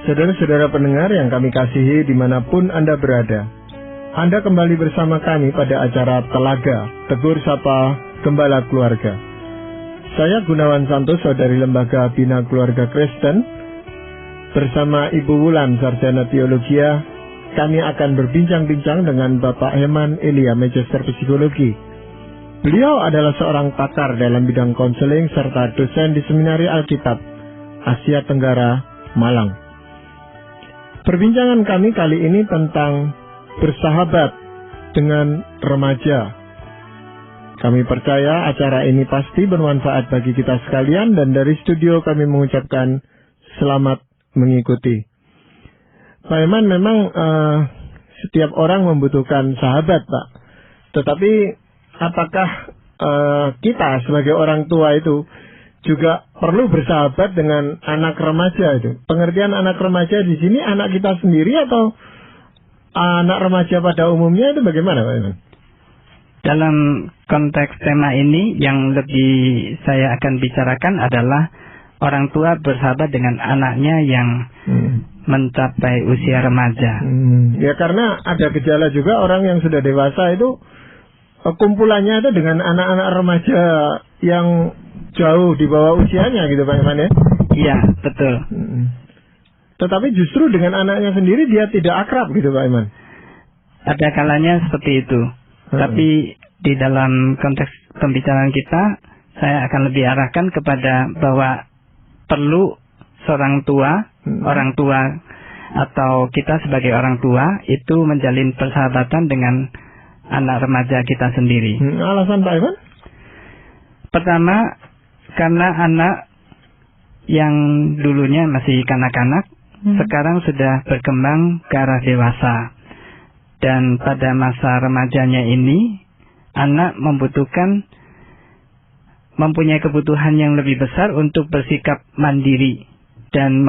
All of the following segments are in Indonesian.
Saudara-saudara pendengar yang kami kasihi dimanapun Anda berada, Anda kembali bersama kami pada acara Telaga, Tegur Sapa Gembala Keluarga. Saya Gunawan Santoso dari Lembaga Bina Keluarga Kristen. Bersama Ibu Wulan, Sarjana Teologia, kami akan berbincang-bincang dengan Bapak Heman Elia, Magister Psikologi. Beliau adalah seorang pakar dalam bidang konseling serta dosen di Seminari Alkitab Asia Tenggara, Malang. Perbincangan kami kali ini tentang bersahabat dengan remaja. Kami percaya acara ini pasti bermanfaat bagi kita sekalian, dan dari studio kami mengucapkan selamat mengikuti. Pak Eman, memang setiap orang membutuhkan sahabat, Pak. Tetapi apakah kita sebagai orang tua itu juga perlu bersahabat dengan anak remaja itu? Pengertian anak remaja di sini anak kita sendiri atau anak remaja pada umumnya itu bagaimana, Pak Eman? Dalam konteks tema ini yang lebih saya akan bicarakan adalah orang tua bersahabat dengan anaknya yang mencapai usia remaja. Ya, karena ada gejala juga orang yang sudah dewasa itu kumpulannya itu dengan anak-anak remaja yang jauh di bawah usianya gitu, Pak Iman, ya? Iya, betul. Tetapi justru dengan anaknya sendiri dia tidak akrab gitu, Pak Iman. Ada kalanya seperti itu. Tapi di dalam konteks pembicaraan kita, saya akan lebih arahkan kepada bahwa perlu seorang tua, orang tua atau kita sebagai orang tua itu menjalin persahabatan dengan anak remaja kita sendiri. Alasan, Pak Iman? Pertama, karena anak yang dulunya masih kanak-kanak, sekarang sudah berkembang ke arah dewasa. Dan pada masa remajanya ini, anak mempunyai kebutuhan yang lebih besar untuk bersikap mandiri dan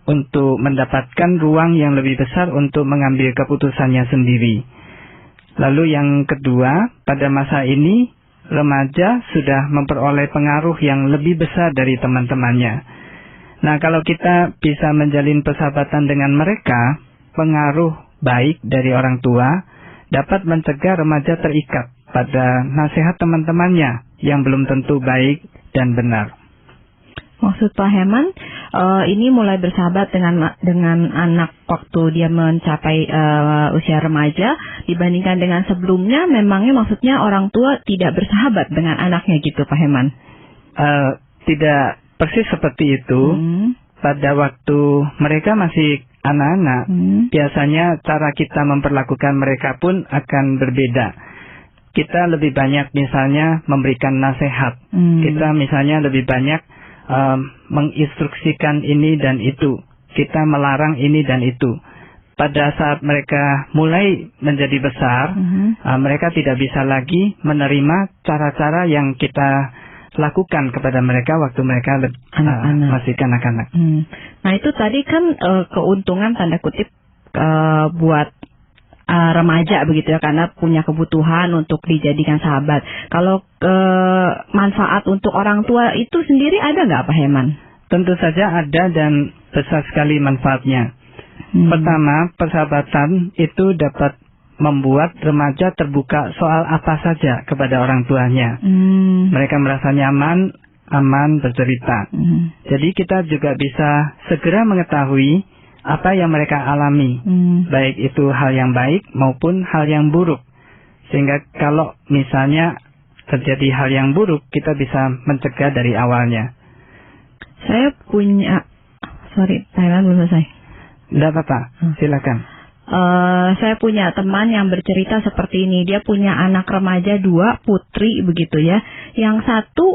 untuk mendapatkan ruang yang lebih besar untuk mengambil keputusannya sendiri. Lalu yang kedua, pada masa ini remaja sudah memperoleh pengaruh yang lebih besar dari teman-temannya. Nah, kalau kita bisa menjalin persahabatan dengan mereka, pengaruh baik dari orang tua dapat mencegah remaja terikat pada nasihat teman-temannya yang belum tentu baik dan benar. Maksud Pak Heman, ini mulai bersahabat dengan anak waktu dia mencapai usia remaja dibandingkan dengan sebelumnya, memangnya maksudnya orang tua tidak bersahabat dengan anaknya gitu, Pak Heman? Tidak persis seperti itu. Pada waktu mereka masih anak-anak, biasanya cara kita memperlakukan mereka pun akan berbeda. Kita lebih banyak misalnya memberikan nasihat. Kita misalnya lebih banyak menginstruksikan ini dan itu. Kita melarang ini dan itu. Pada saat mereka mulai menjadi besar, mereka tidak bisa lagi menerima cara-cara yang kita lakukan kepada mereka waktu mereka masih kanak-kanak. Nah, itu tadi kan keuntungan tanda kutip buat remaja begitu ya, karena punya kebutuhan untuk dijadikan sahabat. Kalau manfaat untuk orang tua itu sendiri ada nggak, Pak Heman? Tentu saja ada dan besar sekali manfaatnya. Pertama, persahabatan itu dapat membuat remaja terbuka soal apa saja kepada orang tuanya. Mereka merasa nyaman, aman bercerita. Jadi kita juga bisa segera mengetahui apa yang mereka alami, baik itu hal yang baik maupun hal yang buruk. Sehingga kalau misalnya terjadi hal yang buruk, kita bisa mencegah dari awalnya. Saya punya, Thailand belum selesai. Tidak apa-apa, silakan. Saya punya teman yang bercerita seperti ini. Dia punya anak remaja 2, putri begitu ya. Yang satu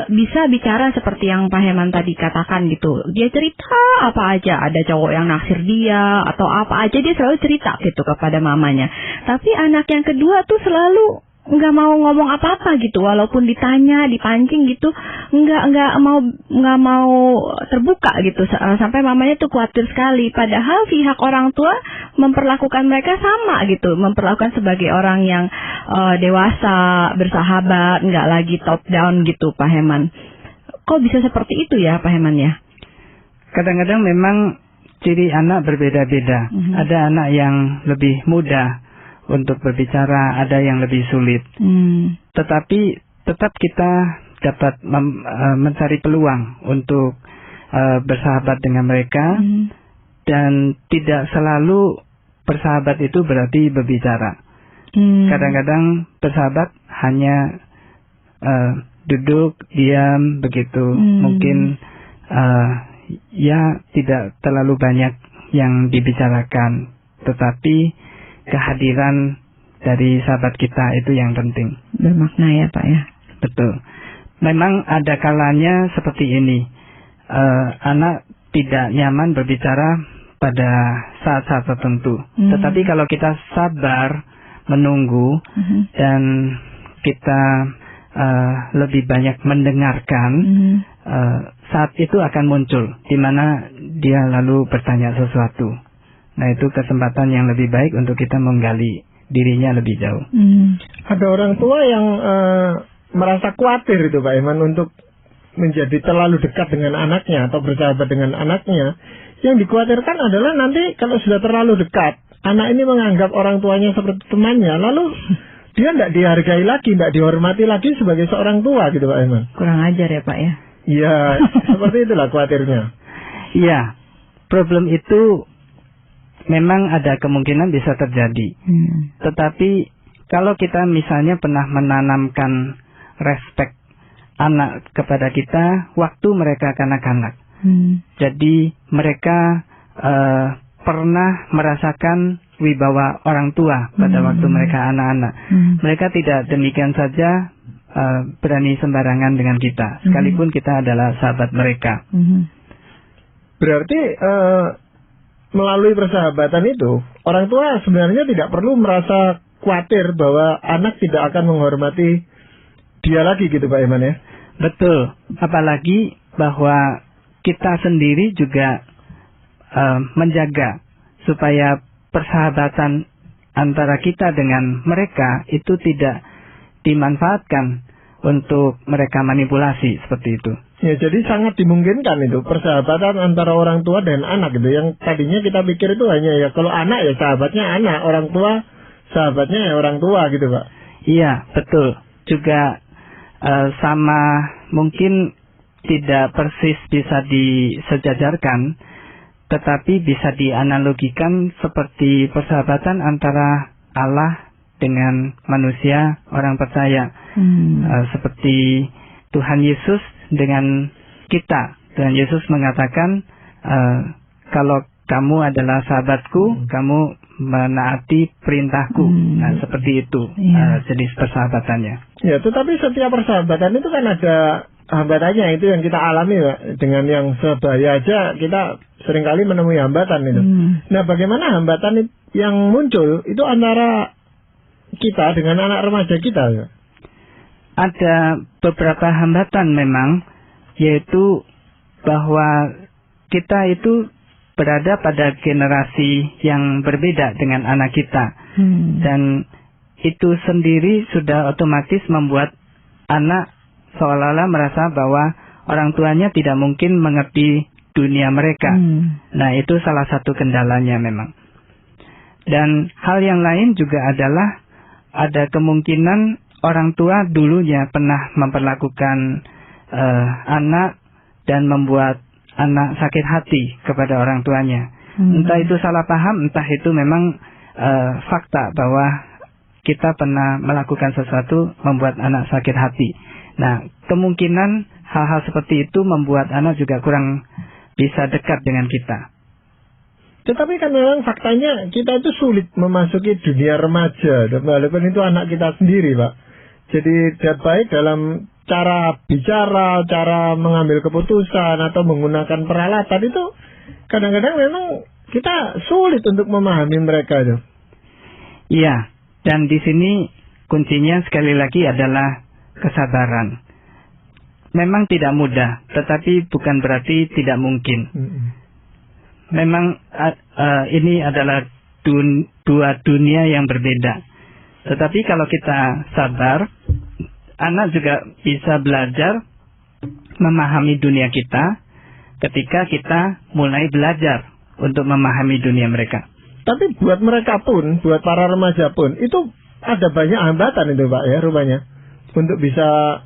bisa bicara seperti yang Pak Heman tadi katakan gitu. Dia cerita apa aja, ada cowok yang naksir dia atau apa aja, dia selalu cerita gitu kepada mamanya. Tapi anak yang kedua tuh selalu nggak mau ngomong apa-apa gitu, walaupun ditanya, dipancing gitu, nggak mau terbuka gitu, sampai mamanya tuh khawatir sekali. Padahal pihak orang tua memperlakukan mereka sama gitu, memperlakukan sebagai orang yang dewasa, bersahabat, nggak lagi top down gitu, Pak Heman. Kok bisa seperti itu ya, Pak Heman ya? Kadang-kadang memang ciri anak berbeda-beda. Ada anak yang lebih mudah untuk berbicara, ada yang lebih sulit. Tetapi tetap kita dapat mencari peluang untuk bersahabat dengan mereka, dan tidak selalu bersahabat itu berarti berbicara. Kadang-kadang bersahabat hanya duduk, diam, begitu. Mungkin ya tidak terlalu banyak yang dibicarakan, tetapi kehadiran dari sahabat kita itu yang penting. Bermakna ya Pak ya. Betul. Memang ada kalanya seperti ini. Anak tidak nyaman berbicara pada saat-saat tertentu. Tetapi kalau kita sabar menunggu dan kita lebih banyak mendengarkan, saat itu akan muncul di mana dia lalu bertanya sesuatu. Nah, itu kesempatan yang lebih baik untuk kita menggali dirinya lebih jauh. Ada orang tua yang merasa khawatir itu Pak Iman untuk menjadi terlalu dekat dengan anaknya atau bersahabat dengan anaknya. Yang dikhawatirkan adalah nanti kalau sudah terlalu dekat, anak ini menganggap orang tuanya seperti temannya, lalu dia tidak dihargai lagi, tidak dihormati lagi sebagai seorang tua gitu Pak Iman. Kurang ajar ya Pak ya. Iya, seperti itulah khawatirnya. Iya, problem itu memang ada kemungkinan bisa terjadi. Tetapi kalau kita misalnya pernah menanamkan respek anak kepada kita waktu mereka kanak-kanak, jadi mereka pernah merasakan wibawa orang tua pada waktu mereka anak-anak. Mereka tidak demikian saja berani sembarangan dengan kita, sekalipun kita adalah sahabat mereka. Berarti melalui persahabatan itu, orang tua sebenarnya tidak perlu merasa khawatir bahwa anak tidak akan menghormati dia lagi gitu Pak Iman ya? Betul, apalagi bahwa kita sendiri juga menjaga supaya persahabatan antara kita dengan mereka itu tidak dimanfaatkan untuk mereka manipulasi seperti itu. Ya, jadi sangat dimungkinkan itu persahabatan antara orang tua dan anak gitu. Yang tadinya kita pikir itu hanya ya kalau anak ya sahabatnya anak, orang tua sahabatnya ya orang tua gitu Pak. Iya, betul. Juga sama mungkin tidak persis bisa disejajarkan, tetapi bisa dianalogikan seperti persahabatan antara Allah dengan manusia orang percaya. Seperti Tuhan Yesus dengan kita. Tuhan Yesus mengatakan, kalau kamu adalah sahabatku, kamu menaati perintahku. Nah, seperti itu jenis persahabatannya. Ya, tetapi setiap persahabatan itu kan ada hambatannya, itu yang kita alami Pak. Dengan yang sebaya aja kita seringkali menemui hambatan itu. Nah, bagaimana hambatan yang muncul itu antara kita dengan anak remaja kita ya? Ada beberapa hambatan memang, yaitu bahwa kita itu berada pada generasi yang berbeda dengan anak kita. Dan itu sendiri sudah otomatis membuat anak seolah-olah merasa bahwa orang tuanya tidak mungkin mengerti dunia mereka. Nah, itu salah satu kendalanya memang. Dan hal yang lain juga adalah ada kemungkinan orang tua dulunya pernah memperlakukan anak dan membuat anak sakit hati kepada orang tuanya. Entah itu salah paham, entah itu memang fakta bahwa kita pernah melakukan sesuatu membuat anak sakit hati. Nah, kemungkinan hal-hal seperti itu membuat anak juga kurang bisa dekat dengan kita. Tetapi kan memang faktanya kita itu sulit memasuki dunia remaja, walaupun itu anak kita sendiri Pak. Jadi tidak baik dalam cara bicara, cara mengambil keputusan atau menggunakan peralatan itu kadang-kadang memang kita sulit untuk memahami mereka itu. Iya, dan di sini kuncinya sekali lagi adalah kesabaran. Memang tidak mudah, tetapi bukan berarti tidak mungkin. Memang ini adalah dua dunia yang berbeda. Tetapi kalau kita sabar, anak juga bisa belajar memahami dunia kita ketika kita mulai belajar untuk memahami dunia mereka. Tapi buat mereka pun, buat para remaja pun, itu ada banyak hambatan itu Pak ya rupanya, untuk bisa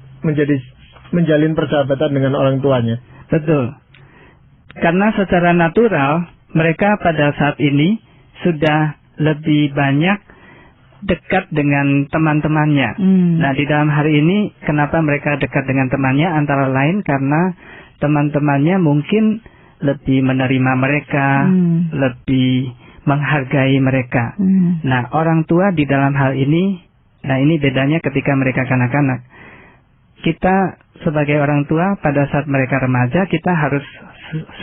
menjalin persahabatan dengan orang tuanya. Betul. Karena secara natural mereka pada saat ini sudah lebih banyak dekat dengan teman-temannya. Nah, di dalam hari ini kenapa mereka dekat dengan temannya? Antara lain karena teman-temannya mungkin lebih menerima mereka, lebih menghargai mereka. Nah, orang tua di dalam hal ini, nah ini bedanya ketika mereka kanak-kanak. Kita sebagai orang tua pada saat mereka remaja, kita harus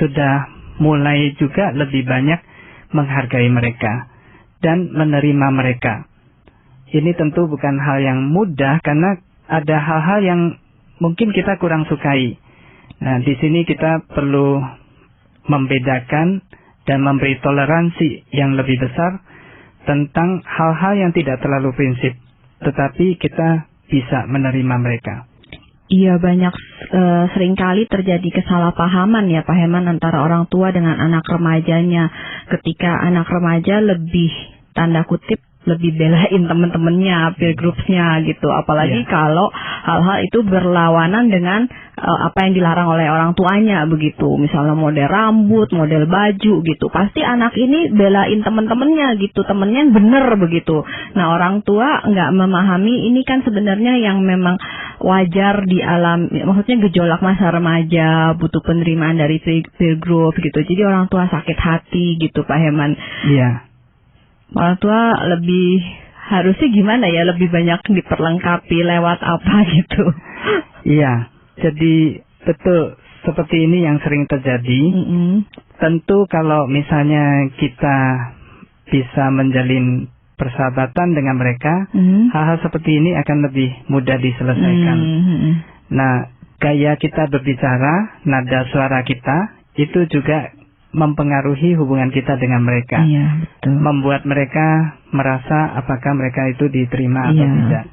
sudah mulai juga lebih banyak menghargai mereka dan menerima mereka. Ini tentu bukan hal yang mudah karena ada hal-hal yang mungkin kita kurang sukai. Nah, di sini kita perlu membedakan dan memberi toleransi yang lebih besar tentang hal-hal yang tidak terlalu prinsip, tetapi kita bisa menerima mereka. Iya, banyak seringkali terjadi kesalahpahaman ya Pak Herman antara orang tua dengan anak remajanya. Ketika anak remaja lebih tanda kutip lebih belain teman-temannya, peer groupsnya gitu. Apalagi kalau hal-hal itu berlawanan dengan apa yang dilarang oleh orang tuanya begitu. Misalnya model rambut, model baju gitu. Pasti anak ini belain teman-temannya gitu, temennya yang bener begitu. Nah, orang tua nggak memahami ini kan sebenarnya yang memang wajar di alam, maksudnya gejolak masa remaja, butuh penerimaan dari peer group gitu. Jadi orang tua sakit hati gitu Pak Herman. Iya. Orang tua lebih harusnya gimana ya, lebih banyak diperlengkapi lewat apa gitu. Iya, jadi betul seperti ini yang sering terjadi. Tentu kalau misalnya kita bisa menjalin persahabatan dengan mereka, hal-hal seperti ini akan lebih mudah diselesaikan. Nah, gaya kita berbicara, nada suara kita, itu juga mempengaruhi hubungan kita dengan mereka. Iya, betul. Membuat mereka merasa apakah mereka itu diterima atau tidak.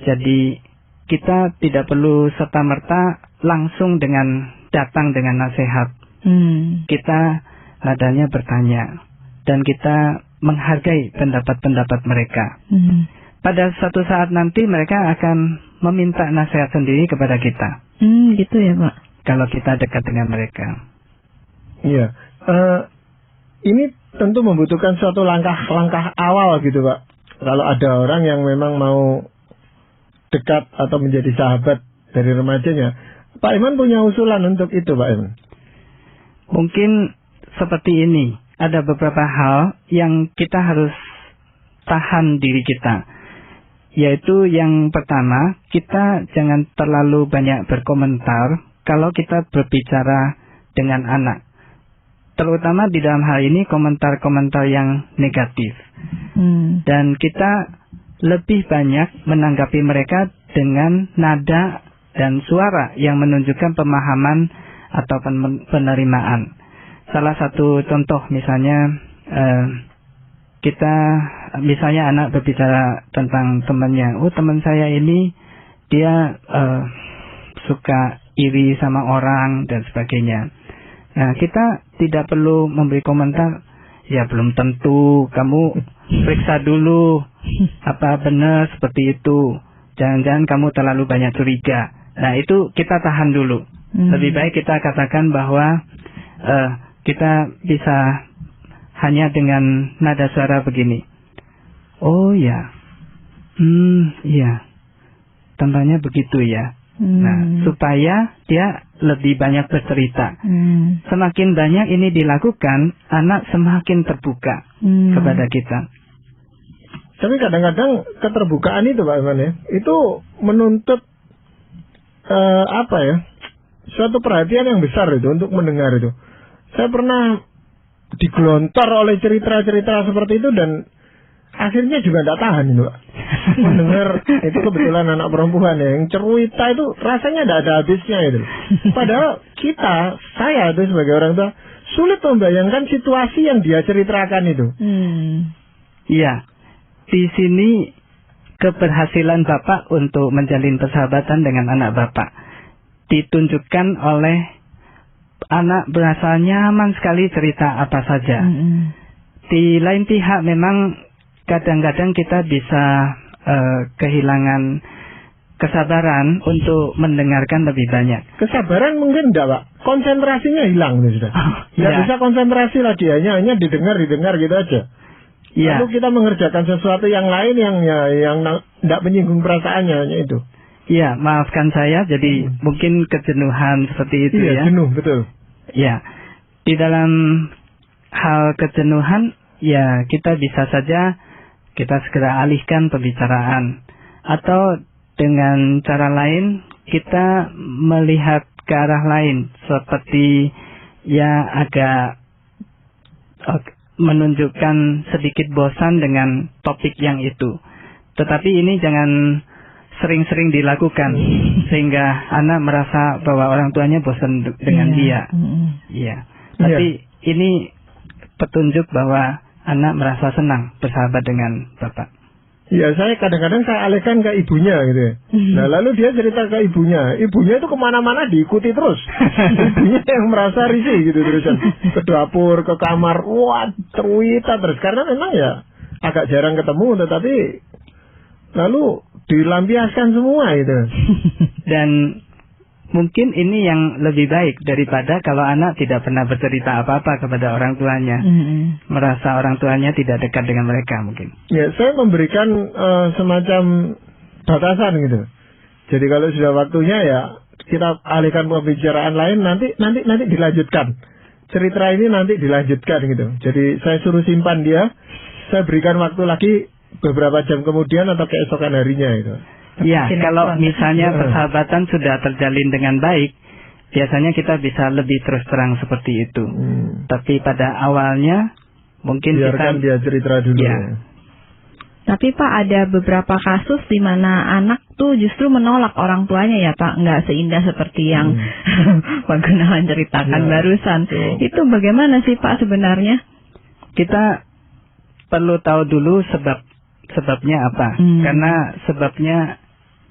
Jadi kita tidak perlu serta-merta langsung datang dengan nasihat. Kita nadanya bertanya dan kita menghargai pendapat-pendapat mereka. Pada suatu saat nanti mereka akan meminta nasihat sendiri kepada kita. Gitu ya Pak. Kalau kita dekat dengan mereka. Iya. Ini tentu membutuhkan suatu langkah awal gitu Pak. Kalau ada orang yang memang mau dekat atau menjadi sahabat dari remajanya, Pak Iman punya usulan untuk itu Pak Iman? Mungkin seperti ini, ada beberapa hal yang kita harus tahan diri kita. Yaitu yang pertama, kita jangan terlalu banyak berkomentar kalau kita berbicara dengan anak. Terutama di dalam hal ini komentar-komentar yang negatif. Dan kita lebih banyak menanggapi mereka dengan nada dan suara yang menunjukkan pemahaman atau penerimaan. Salah satu contoh misalnya, misalnya anak berbicara tentang temannya. Oh, teman saya ini dia suka iri sama orang dan sebagainya. Nah, kita tidak perlu memberi komentar, ya belum tentu, kamu periksa dulu, apa benar seperti itu, jangan-jangan kamu terlalu banyak curiga. Nah, itu kita tahan dulu. Lebih baik kita katakan bahwa kita bisa hanya dengan nada suara begini. Oh ya, iya, tampaknya begitu ya. Nah, supaya dia lebih banyak bercerita. Semakin banyak ini dilakukan, anak semakin terbuka kepada kita. Tapi kadang-kadang keterbukaan itu Pak Iman ya, itu menuntut suatu perhatian yang besar itu untuk mendengar itu. Saya pernah digelontor oleh cerita-cerita seperti itu dan akhirnya juga tidak tahan itu Pak. Mendengar itu kebetulan anak perempuan ya, yang cerita itu rasanya tidak ada habisnya itu. Padahal saya itu sebagai orang tua sulit membayangkan situasi yang dia ceritakan itu. Iya, di sini keberhasilan Bapak untuk menjalin persahabatan dengan anak Bapak ditunjukkan oleh anak berasa nyaman sekali cerita apa saja. Di lain pihak memang kadang-kadang kita bisa kehilangan kesabaran untuk mendengarkan lebih banyak. Kesabaran mungkin enggak, Pak. Konsentrasinya hilang sudah. Tidak bisa konsentrasi lagi, hanya didengar gitu aja. Ya. Lalu kita mengerjakan sesuatu yang lain yang tidak menyinggung perasaannya, hanya itu. Iya, maafkan saya, jadi mungkin kejenuhan seperti itu ya. Iya, jenuh, betul. Ya, di dalam hal kejenuhan, ya kita bisa saja kita segera alihkan pembicaraan. Atau dengan cara lain, kita melihat ke arah lain, seperti ya agak menunjukkan sedikit bosan dengan topik yang itu. Tetapi ini jangan sering-sering dilakukan sehingga anak merasa bahwa orang tuanya bosan dengan dia. Iya. Tapi ini petunjuk bahwa anak merasa senang bersahabat dengan bapak. Ya, saya kadang-kadang saya alihkan ke ibunya gitu ya. Nah, lalu dia cerita ke ibunya. Ibunya itu kemana-mana diikuti terus. Ibunya yang merasa risih gitu terusan. Ke dapur, ke kamar, wah cerita terus. Karena memang ya agak jarang ketemu, tetapi lalu dilampiaskan semua itu. Dan mungkin ini yang lebih baik daripada kalau anak tidak pernah bercerita apa-apa kepada orang tuanya. Merasa orang tuanya tidak dekat dengan mereka mungkin. Ya, saya memberikan semacam batasan gitu. Jadi kalau sudah waktunya ya kita alihkan pembicaraan lain, nanti dilanjutkan. Cerita ini nanti dilanjutkan gitu. Jadi saya suruh simpan dia, saya berikan waktu lagi beberapa jam kemudian atau keesokan harinya itu. Ya, kalau misalnya persahabatan sudah terjalin dengan baik, biasanya kita bisa lebih terus terang seperti itu. Tapi pada awalnya mungkin biarkan dia cerita dulu. Ya. Tapi Pak, ada beberapa kasus di mana anak tuh justru menolak orang tuanya ya Pak, nggak seindah seperti yang Pak Gunawan ceritakan barusan. Itu bagaimana sih Pak sebenarnya? Kita perlu tahu dulu sebabnya apa. Karena sebabnya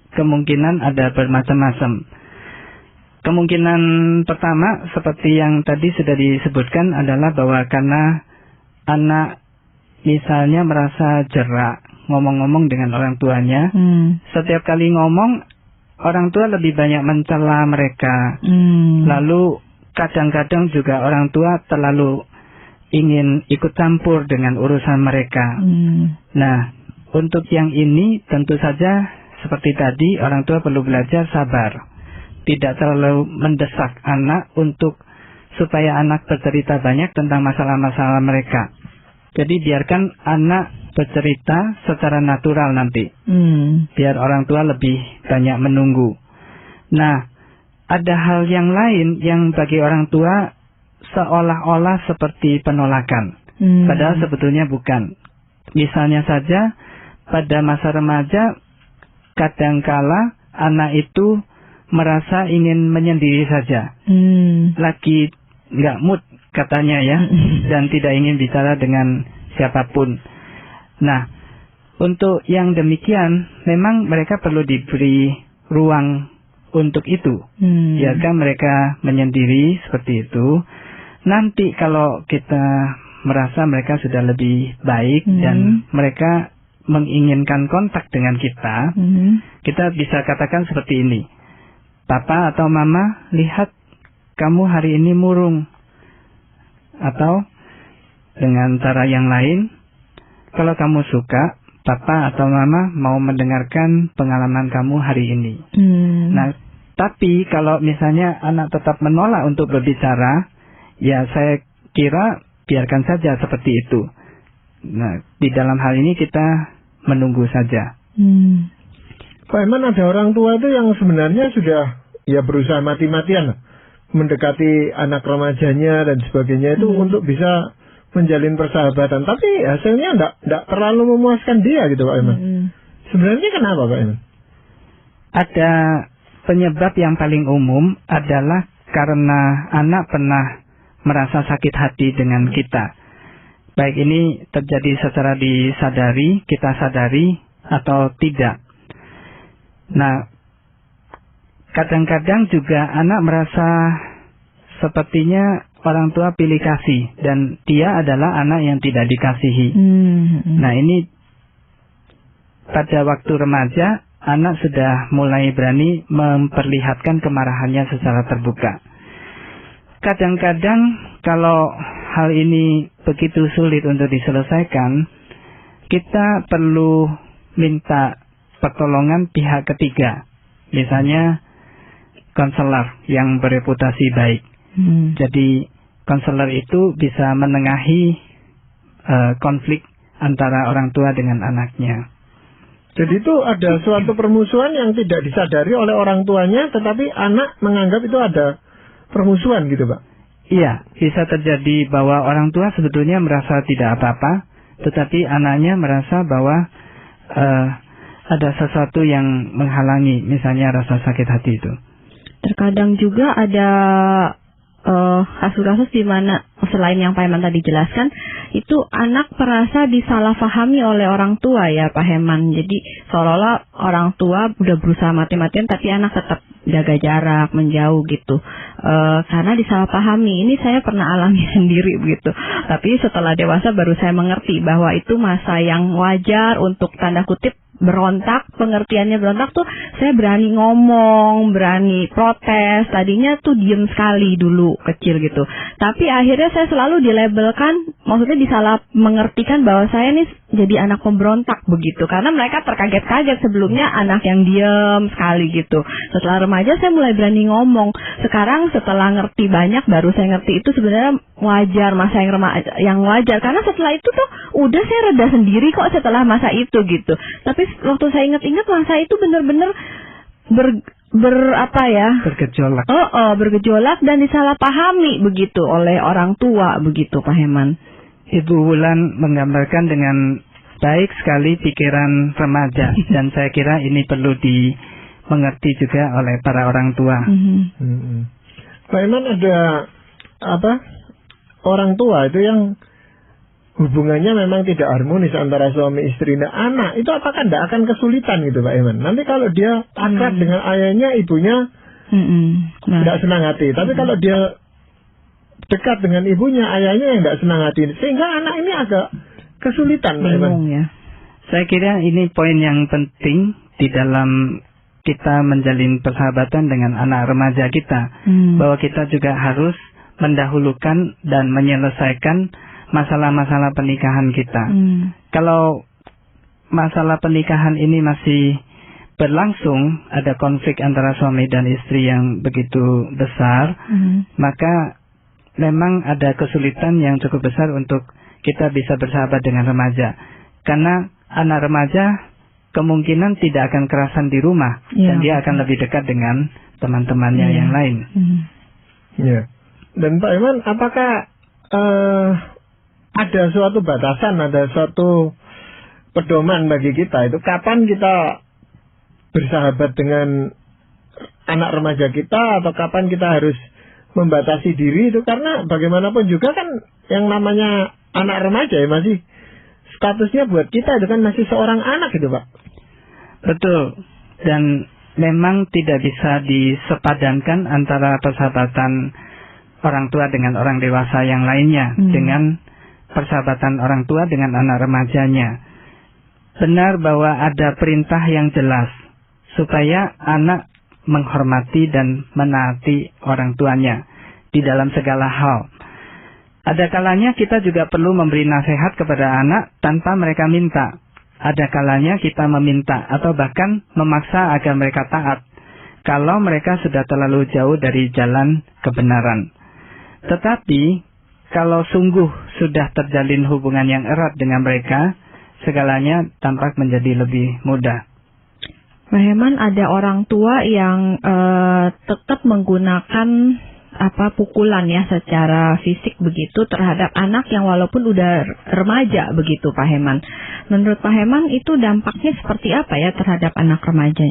kemungkinan ada bermacam-macam. Kemungkinan pertama seperti yang tadi sudah disebutkan adalah bahwa karena anak misalnya merasa jerak ngomong-ngomong dengan orang tuanya. Setiap kali ngomong, orang tua lebih banyak mencela mereka. Lalu kadang-kadang juga orang tua terlalu ingin ikut campur dengan urusan mereka. Nah, untuk yang ini tentu saja seperti tadi, orang tua perlu belajar sabar. Tidak terlalu mendesak anak supaya anak bercerita banyak tentang masalah-masalah mereka. Jadi biarkan anak bercerita secara natural nanti. Biar orang tua lebih banyak menunggu. Nah, ada hal yang lain yang bagi orang tua seolah-olah seperti penolakan. Padahal sebetulnya bukan. Misalnya saja, pada masa remaja, kadangkala anak itu merasa ingin menyendiri saja. Lagi nggak mood katanya ya. Dan tidak ingin bicara dengan siapapun. Nah, untuk yang demikian, memang mereka perlu diberi ruang untuk itu. Biarkan mereka menyendiri seperti itu. Nanti kalau kita merasa mereka sudah lebih baik dan mereka menginginkan kontak dengan kita, kita bisa katakan seperti ini. Papa atau Mama, lihat kamu hari ini murung. Atau dengan cara yang lain, kalau kamu suka, Papa atau Mama mau mendengarkan pengalaman kamu hari ini. Nah, tapi kalau misalnya anak tetap menolak untuk berbicara, ya saya kira biarkan saja seperti itu. Nah, di dalam hal ini kita menunggu saja. Pak Iman, ada orang tua itu yang sebenarnya sudah ya berusaha mati-matian mendekati anak remajanya dan sebagainya itu untuk bisa menjalin persahabatan, tapi hasilnya tidak terlalu memuaskan dia gitu Pak Iman. Sebenarnya kenapa Pak Iman? Ada penyebab yang paling umum adalah karena anak pernah merasa sakit hati dengan kita. Baik ini terjadi secara disadari, kita sadari atau tidak. Nah, kadang-kadang juga anak merasa sepertinya orang tua pilih kasih dan dia adalah anak yang tidak dikasihi. Nah, ini pada waktu remaja anak sudah mulai berani memperlihatkan kemarahannya secara terbuka. Kadang-kadang kalau hal ini begitu sulit untuk diselesaikan, kita perlu minta pertolongan pihak ketiga, misalnya konselor yang bereputasi baik. Jadi konselor itu bisa menengahi konflik antara orang tua dengan anaknya. Jadi itu ada suatu permusuhan yang tidak disadari oleh orang tuanya, tetapi anak menganggap itu ada permusuhan gitu, Pak? Iya, bisa terjadi bahwa orang tua sebetulnya merasa tidak apa-apa, tetapi anaknya merasa bahwa ada sesuatu yang menghalangi, misalnya rasa sakit hati itu. Terkadang juga ada kasus-kasus di mana selain yang Pak Heman tadi jelaskan, itu anak merasa disalahpahami oleh orang tua ya Pak Heman. Jadi seolah-olah orang tua udah berusaha mati-matian tapi anak tetap jaga jarak, menjauh gitu. Karena disalahpahami. Ini saya pernah alami sendiri begitu. Tapi setelah dewasa baru saya mengerti bahwa itu masa yang wajar untuk tanda kutip berontak. Pengertiannya berontak tuh saya berani ngomong, berani protes. Tadinya tuh diem sekali dulu kecil gitu. Tapi akhirnya saya selalu dilabelkan, maksudnya disalah mengertikan bahwa saya nih jadi anak pemberontak begitu. Karena mereka terkaget-kaget sebelumnya anak yang diem sekali gitu. Setelah remaja saya mulai berani ngomong. Sekarang setelah ngerti banyak baru saya ngerti itu sebenarnya wajar, masa yang remaja yang wajar. Karena setelah itu tuh udah saya reda sendiri kok setelah masa itu gitu. Tapi waktu saya ingat-ingat masa itu benar-benar bergejolak. Bergejolak dan disalahpahami begitu oleh orang tua begitu Pak Heman. Ibu Wulan menggambarkan dengan baik sekali pikiran remaja dan saya kira ini perlu dimengerti juga oleh para orang tua. Pak Heman, ada orang tua itu yang hubungannya memang tidak harmonis antara suami istri dan anak, itu apakah tidak akan kesulitan gitu Pak Heman? Nanti kalau dia akrab dengan ayahnya, ibunya tidak senang hati. Tapi kalau dia dekat dengan ibunya, ayahnya yang tidak senang hati. Sehingga anak ini agak kesulitan Pak Heman. Ya. Saya kira ini poin yang penting di dalam kita menjalin persahabatan dengan anak remaja kita. Bahwa kita juga harus mendahulukan dan menyelesaikan masalah-masalah pernikahan kita. Kalau masalah pernikahan ini masih berlangsung, ada konflik antara suami dan istri yang begitu besar, maka memang ada kesulitan yang cukup besar untuk kita bisa bersahabat dengan remaja. Karena anak remaja kemungkinan tidak akan kerasan di rumah, dan dia akan lebih dekat dengan teman-temannya yang lain. Ya. Dan Pak Heman, apakah ada suatu batasan, ada suatu pedoman bagi kita itu kapan kita bersahabat dengan anak remaja kita atau kapan kita harus membatasi diri itu? Karena bagaimanapun juga kan yang namanya anak remaja ya masih statusnya buat kita itu kan masih seorang anak gitu Pak. Betul. Dan memang tidak bisa disepadankan antara persahabatan orang tua dengan orang dewasa yang lainnya dengan persahabatan orang tua dengan anak remajanya. Benar bahwa ada perintah yang jelas supaya anak menghormati dan menaati orang tuanya di dalam segala hal. Ada kalanya kita juga perlu memberi nasihat kepada anak tanpa mereka minta. Ada kalanya kita meminta atau bahkan memaksa agar mereka taat kalau mereka sudah terlalu jauh dari jalan kebenaran. Tetapi kalau sungguh sudah terjalin hubungan yang erat dengan mereka, segalanya tampak menjadi lebih mudah. Pak Heman, ada orang tua yang tetap menggunakan pukulan ya secara fisik begitu terhadap anak yang walaupun udah remaja begitu Pak Heman. Menurut Pak Heman itu dampaknya seperti apa ya terhadap anak remaja?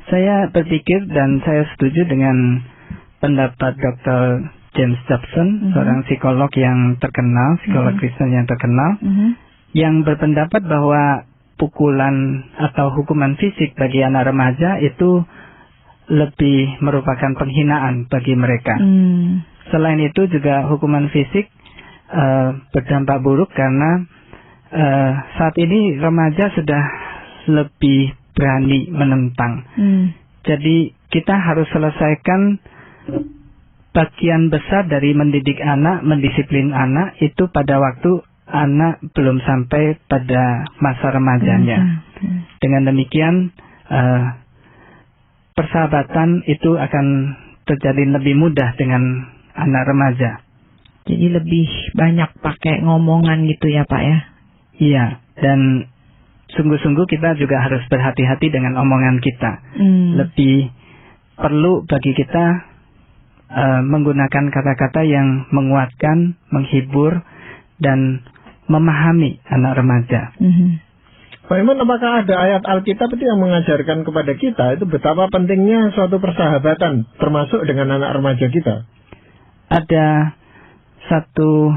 Saya berpikir dan saya setuju dengan pendapat Dr. James Dobson, seorang psikolog yang terkenal, psikolog Kristen yang terkenal, yang berpendapat bahwa pukulan atau hukuman fisik bagi anak remaja itu lebih merupakan penghinaan bagi mereka. selain itu juga hukuman fisik berdampak buruk karena saat ini remaja sudah lebih berani menentang. Jadi kita harus selesaikan bagian besar dari mendidik anak, mendisiplin anak itu pada waktu anak belum sampai pada masa remajanya. Dengan demikian persahabatan itu akan terjadi lebih mudah dengan anak remaja. Jadi lebih banyak pakai ngomongan gitu ya Pak ya? Iya, dan sungguh-sungguh kita juga harus berhati-hati dengan omongan kita. Lebih perlu bagi kita menggunakan kata-kata yang menguatkan, menghibur, dan memahami anak remaja. Pak Iman, apakah ada ayat Alkitab itu yang mengajarkan kepada kita itu betapa pentingnya suatu persahabatan, termasuk dengan anak remaja kita? Ada satu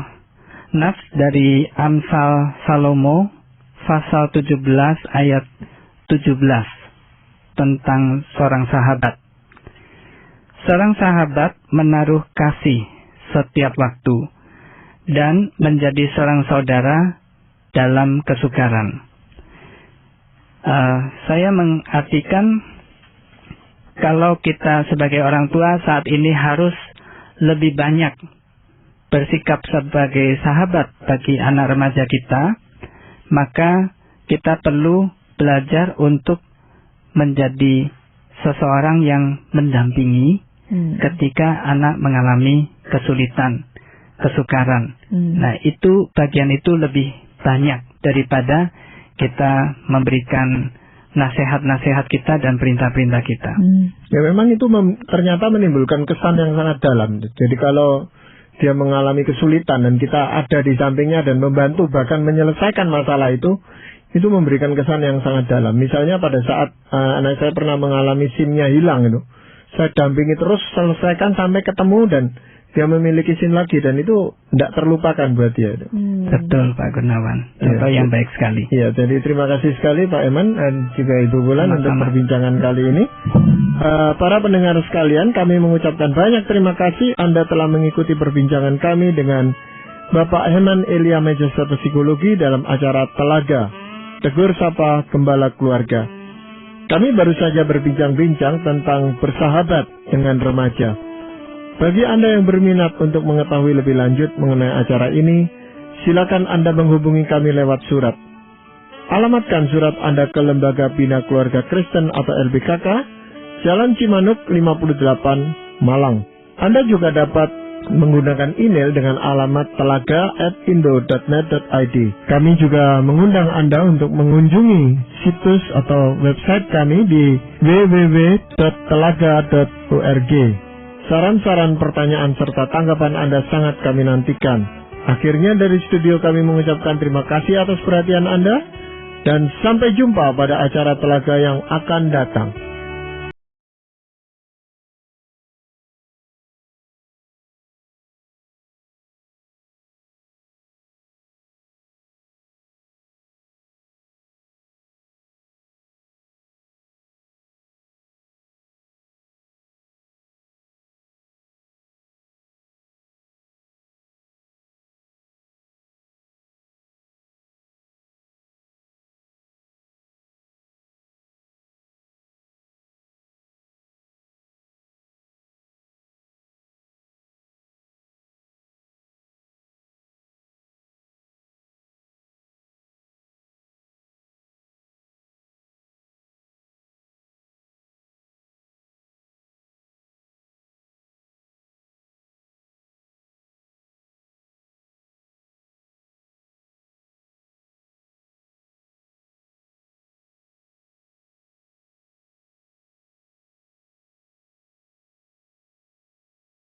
nas dari Amsal Salomo pasal 17 ayat 17 tentang seorang sahabat. Seorang sahabat menaruh kasih setiap waktu dan menjadi seorang saudara dalam kesukaran. Saya mengartikan kalau kita sebagai orang tua saat ini harus lebih banyak bersikap sebagai sahabat bagi anak remaja kita, maka kita perlu belajar untuk menjadi seseorang yang mendampingi ketika anak mengalami kesulitan, kesukaran. Nah, itu bagian itu lebih banyak daripada kita memberikan nasihat-nasihat kita dan perintah-perintah kita. Ya memang itu ternyata menimbulkan kesan yang sangat dalam. Jadi kalau dia mengalami kesulitan dan kita ada di sampingnya dan membantu bahkan menyelesaikan masalah itu memberikan kesan yang sangat dalam. Misalnya pada saat anak saya pernah mengalami SIM-nya hilang itu, saya dampingi terus selesaikan sampai ketemu dan dia memiliki SIM lagi dan itu tidak terlupakan buat dia. Betul Pak Gunawan, contoh yang baik sekali. Iya, jadi terima kasih sekali Pak Eman dan juga Ibu Bulan untuk perbincangan kali ini. Para pendengar sekalian, kami mengucapkan banyak terima kasih Anda telah mengikuti perbincangan kami dengan Bapak Heman Elia Magister Psikologi dalam acara Telaga, Tegur Sapa Gembala Keluarga. Kami baru saja berbincang-bincang tentang bersahabat dengan remaja. Bagi Anda yang berminat untuk mengetahui lebih lanjut mengenai acara ini, silakan Anda menghubungi kami lewat surat. Alamatkan surat Anda ke Lembaga Bina Keluarga Kristen atau LBKK, Jalan Cimanuk 58, Malang. Anda juga dapat menggunakan email dengan alamat telaga@indo.net.id. Kami juga mengundang Anda untuk mengunjungi situs atau website kami di www.telaga.org. Saran-saran, pertanyaan, serta tanggapan Anda sangat kami nantikan. Akhirnya dari studio kami mengucapkan terima kasih atas perhatian Anda dan sampai jumpa pada acara Telaga yang akan datang.